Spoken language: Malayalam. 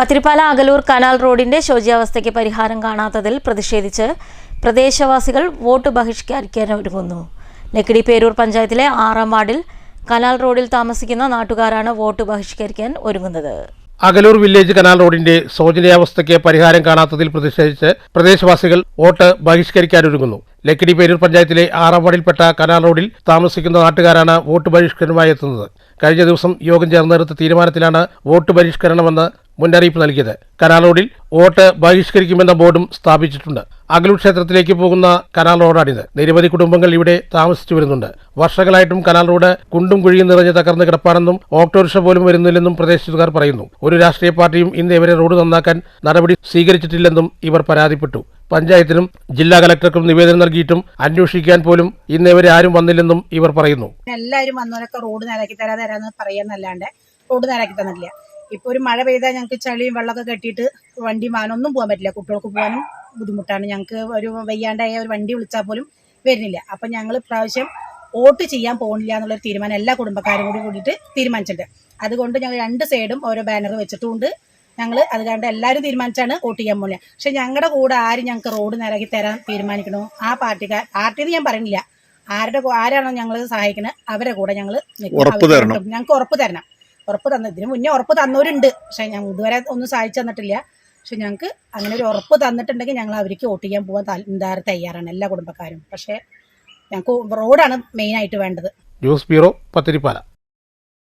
പത്തിരിപ്പാല അകലൂർ കനാൽ റോഡിന്റെ ശോച്യാവസ്ഥയ്ക്ക് പരിഹാരം കാണാത്തതിൽ പ്രതിഷേധിച്ച് പ്രദേശവാസികൾ വോട്ട് ബഹിഷ്കരിക്കാൻ ഒരുങ്ങുന്നു. ലക്കിടി പേരൂർ പഞ്ചായത്തിലെ 6-ാം വാർഡിൽ കനാൽ റോഡിൽ താമസിക്കുന്ന നാട്ടുകാരാണ് വോട്ട് ബഹിഷ്കരിക്കാൻ ഒരുങ്ങുന്നത്. അകലൂർ വില്ലേജ് കനാൽ റോഡിന്റെ ശോചനീയാവസ്ഥയ്ക്ക് പരിഹാരം കാണാത്തതിൽ പ്രതിഷേധിച്ച് പ്രദേശവാസികൾ വോട്ട് ബഹിഷ്കരിക്കാനൊരുങ്ങുന്നു. ലക്കിടി പേരൂർ പഞ്ചായത്തിലെ 6-ാം വാർഡിൽപ്പെട്ട കനാൽ റോഡിൽ താമസിക്കുന്ന നാട്ടുകാരാണ് വോട്ട് ബഹിഷ്കരണമായി എത്തുന്നത്. കഴിഞ്ഞ ദിവസം യോഗം ചേർന്നെടുത്ത തീരുമാനത്തിലാണ് വോട്ട് ബഹിഷ്കരണമെന്ന് മുന്നറിയിപ്പ് നൽകിയത്. കനാൽ റോഡിൽ വോട്ട് ബഹിഷ്കരിക്കുമെന്ന ബോർഡും സ്ഥാപിച്ചിട്ടുണ്ട്. അകലൂർ ക്ഷേത്രത്തിലേക്ക് പോകുന്ന കനാൽ റോഡാണിത്. നിരവധി കുടുംബങ്ങൾ ഇവിടെ താമസിച്ചു വരുന്നുണ്ട്. വർഷങ്ങളായിട്ടും കനാൽ റോഡ് കുണ്ടും കുഴിയും നിറഞ്ഞ് തകർന്ന് കിടപ്പാണെന്നും ഓട്ടോറിക്ഷ പോലും വരുന്നില്ലെന്നും പ്രദേശത്തുകാർ പറയുന്നു. ഒരു രാഷ്ട്രീയ പാർട്ടിയും ഇന്ന് ഇവരെ റോഡ് നന്നാക്കാൻ നടപടി സ്വീകരിച്ചിട്ടില്ലെന്നും ഇവർ പരാതിപ്പെട്ടു. പഞ്ചായത്തിനും ജില്ലാ കലക്ടർക്കും നിവേദനം നൽകിയിട്ടും അന്വേഷിക്കാൻ പോലും ഇന്നേവരെ ആരും വന്നില്ലെന്നും ഇവർ പറയുന്നു. എല്ലാവരും വന്നവരൊക്കെ റോഡ് നേരാക്കി തരാന്ന് പറയാന്നല്ലാണ്ട് റോഡ് നേരാക്കി തന്നിട്ടില്ല. ഇപ്പൊ ഒരു മഴ പെയ്താൽ ഞങ്ങൾക്ക് ചളിയും വെള്ളമൊക്കെ കെട്ടിയിട്ട് വണ്ടി വാനൊന്നും പോകാൻ പറ്റില്ല. കുട്ടികൾക്ക് പോകാനും ബുദ്ധിമുട്ടാണ്. ഞങ്ങൾക്ക് ഒരു വയ്യാണ്ടായ ഒരു വണ്ടി വിളിച്ചാൽ പോലും വരുന്നില്ല. അപ്പൊ ഞങ്ങൾ ഇപ്രാവശ്യം വോട്ട് ചെയ്യാൻ പോകുന്നില്ല എന്നുള്ളൊരു തീരുമാനം എല്ലാ കുടുംബക്കാരും കൂടിയിട്ട് തീരുമാനിച്ചിട്ടുണ്ട്. അതുകൊണ്ട് ഞങ്ങൾ 2 സൈഡും ഓരോ ബാനർ വെച്ചിട്ടുണ്ട്. ഞങ്ങൾ അത് കണ്ട് എല്ലാവരും തീരുമാനിച്ചാണ് വോട്ട് ചെയ്യാൻ പോകുന്നത്. പക്ഷെ ഞങ്ങളുടെ കൂടെ ആരും ഞങ്ങൾക്ക് റോഡ് നേരാക്കി തരാൻ തീരുമാനിക്കണോ ആ പാർട്ടിന്ന് ഞാൻ പറയുന്നില്ല, ആരാണോ ഞങ്ങൾ സഹായിക്കുന്നത് അവരെ കൂടെ ഞങ്ങൾ ഞങ്ങൾക്ക് ഉറപ്പ് തരണം. ഉറപ്പ് തന്നതിന് മുന്നേ ഉറപ്പ് തന്നവരുണ്ട്. പക്ഷെ ഞങ്ങൾ ഇതുവരെ ഒന്നും സഹായിച്ചു തന്നിട്ടില്ല. പക്ഷെ ഞങ്ങൾക്ക് അങ്ങനെ ഒരു ഉറപ്പ് തന്നിട്ടുണ്ടെങ്കിൽ ഞങ്ങൾ അവർക്ക് വോട്ട് ചെയ്യാൻ പോകാൻ തയ്യാറാണ് എല്ലാ കുടുംബക്കാരും. പക്ഷെ ഞങ്ങൾക്ക് റോഡാണ് മെയിനായിട്ട് വേണ്ടത്. News bureau, Pathiripala.